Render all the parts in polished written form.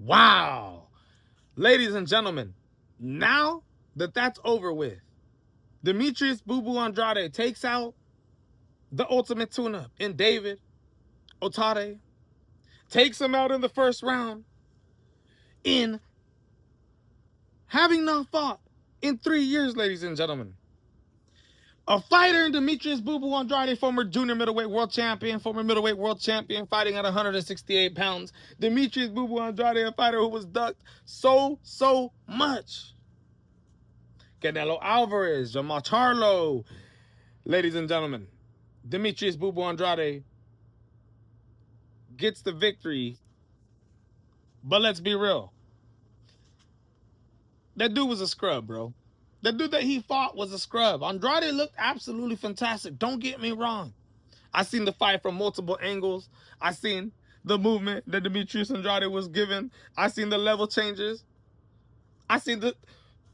Wow. Ladies and gentlemen, now that that's over with, Demetrius Boo Boo Andrade takes out the ultimate tune-up in David Otade, takes him out in the first round in having not fought in 3 years, ladies and gentlemen. A fighter in Demetrius Boo Boo Andrade, former junior middleweight world champion, fighting at 168 pounds. Demetrius Boo Boo Andrade, a fighter who was ducked so much. Canelo Alvarez, Jamal Charlo. Ladies and gentlemen, Demetrius Boo Boo Andrade gets the victory. But let's be real. That dude was a scrub, bro. The dude that he fought was a scrub. Andrade looked absolutely fantastic. Don't get me wrong. I seen the fight from multiple angles. I seen the movement that Demetrius Andrade was given. I seen the level changes. I seen the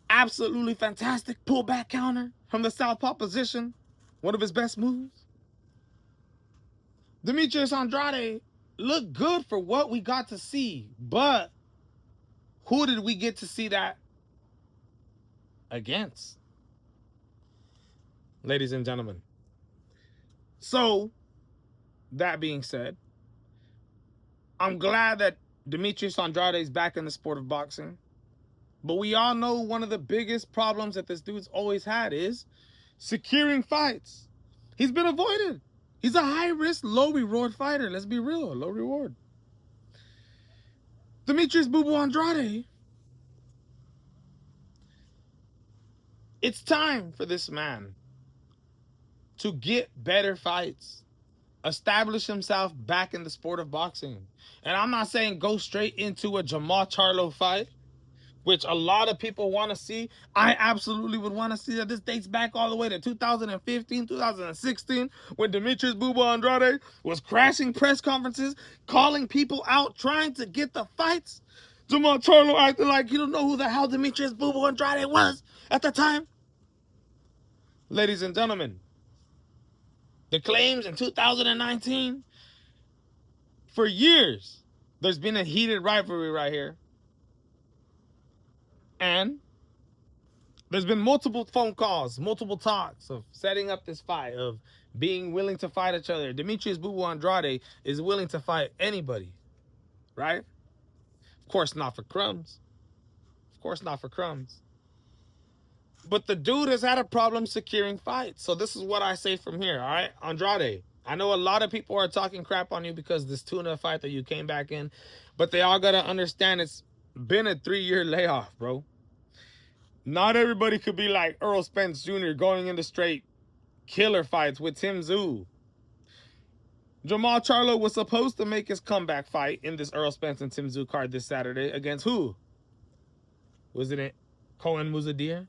absolutely fantastic pullback counter from the southpaw position. One of his best moves. Demetrius Andrade looked good for what we got to see. But who did we get to see that against? Ladies and gentlemen. So, that being said, I'm glad that Demetrius Andrade is back in the sport of boxing. But we all know one of the biggest problems that this dude's always had is securing fights. He's been avoided. He's a high-risk, low-reward fighter. Let's be real, low reward. Demetrius Boo Boo Andrade, it's time for this man to get better fights, establish himself back in the sport of boxing. And I'm not saying go straight into a Jamal Charlo fight, which a lot of people want to see. I absolutely would want to see that. This dates back all the way to 2015, 2016, when Demetrius Boo Boo Andrade was crashing press conferences, calling people out, trying to get the fights. Jamal Charlo acting like you don't know who the hell Demetrius Boo Boo Andrade was at the time. Ladies and gentlemen, the claims in 2019, for years, there's been a heated rivalry right here. And there's been multiple phone calls, multiple talks of setting up this fight, of being willing to fight each other. Demetrius Boo Boo Andrade is willing to fight anybody, right? Of course not for crumbs. Of course not for crumbs. But the dude has had a problem securing fights. So this is what I say from here, all right? Andrade, I know a lot of people are talking crap on you because this tuna fight that you came back in, but they all got to understand it's been a 3-year layoff, bro. Not everybody could be like Earl Spence Jr. going into straight killer fights with Tim Tszyu. Jamal Charlo was supposed to make his comeback fight in this Earl Spence and Tim Tszyu card this Saturday against who? Wasn't it Cohen Muzadir?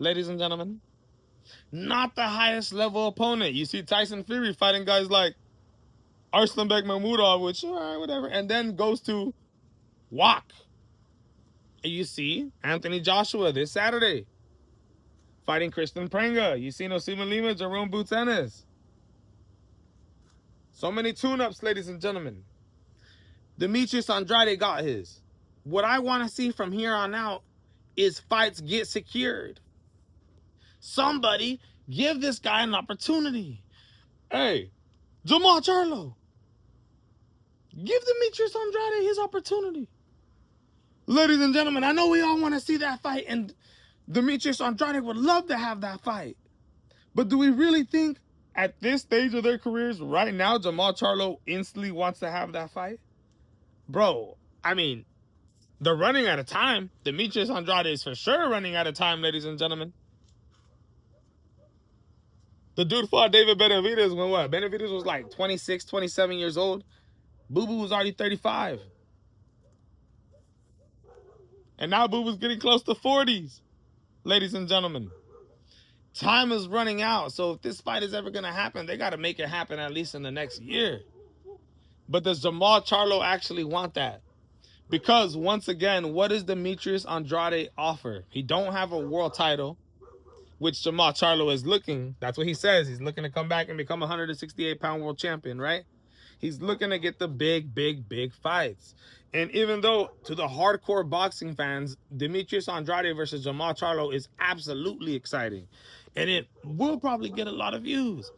Ladies and gentlemen, not the highest level opponent. You see Tyson Fury fighting guys like Arslanbek Mahmudov, which, all right, whatever, and then goes to Wok. And you see Anthony Joshua this Saturday fighting Kristen Prenga. You see Nosima Lima, Jerome Boutenes. So many tune-ups, ladies and gentlemen. Demetrius Andrade got his. What I want to see from here on out is fights get secured. Somebody give this guy an opportunity. Hey, Jamal Charlo, give Demetrius Andrade his opportunity. Ladies and gentlemen, I know we all want to see that fight, and Demetrius Andrade would love to have that fight. But do we really think at this stage of their careers right now, Jamal Charlo instantly wants to have that fight? Bro, I mean, they're running out of time. Demetrius Andrade is for sure running out of time, ladies and gentlemen. The dude fought David Benavidez when what? Benavidez was like 26, 27 years old. Boo Boo was already 35. And now Boo Boo's getting close to 40s. Ladies and gentlemen, time is running out. So if this fight is ever going to happen, they got to make it happen at least in the next year. But does Jamal Charlo actually want that? Because once again, what does Demetrius Andrade offer? He don't have a world title, which Jamal Charlo is looking. That's what he says. He's looking to come back and become a 168-pound world champion, right? He's looking to get the big fights. And even though to the hardcore boxing fans, Demetrius Andrade versus Jermall Charlo is absolutely exciting. And it will probably get a lot of views.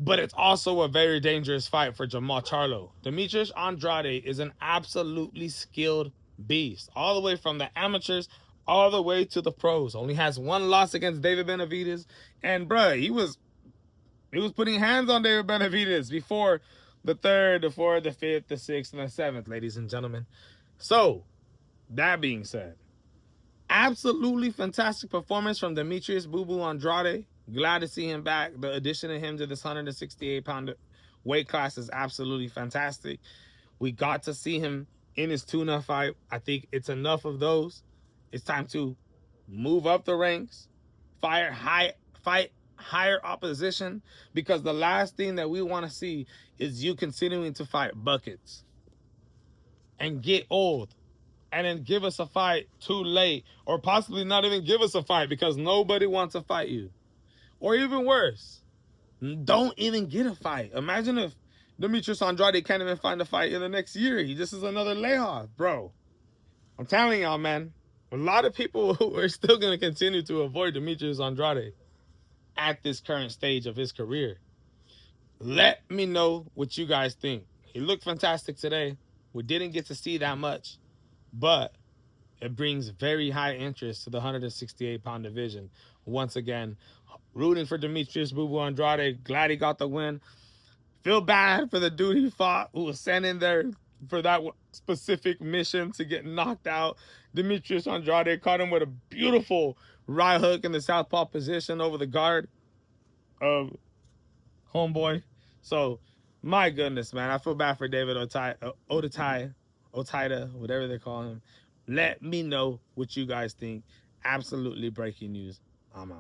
But it's also a very dangerous fight for Jermall Charlo. Demetrius Andrade is an absolutely skilled beast. All the way from the amateurs all the way to the pros. Only has one loss against David Benavidez. And bruh, he was putting hands on David Benavidez before the 3rd, the 4th, the 5th, the 6th, and the 7th, ladies and gentlemen. So, that being said, absolutely fantastic performance from Demetrius Boo Boo Andrade. Glad to see him back. The addition of him to this 168-pound weight class is absolutely fantastic. We got to see him in his tuna fight. I think it's enough of those. It's time to move up the ranks, fight higher opposition, because the last thing that we want to see is you continuing to fight buckets and get old and then give us a fight too late, or possibly not even give us a fight because nobody wants to fight you. Or even worse, don't even get a fight. Imagine if Demetrius Andrade can't even find a fight in the next year. He just is another layoff, bro. I'm telling y'all, man, a lot of people are still going to continue to avoid Demetrius Andrade at this current stage of his career. Let me know what you guys think. He looked fantastic today. We didn't get to see that much, but it brings very high interest to the 168-pound division. Once again, rooting for Demetrius Boo Boo Andrade. Glad he got the win. Feel bad for the dude he fought who was sent in there for that specific mission to get knocked out. Demetrius Andrade caught him with a beautiful right hook in the southpaw position over the guard of homeboy. So, my goodness, man. I feel bad for David Otaita, whatever they call him. Let me know what you guys think. Absolutely breaking news. I'm out.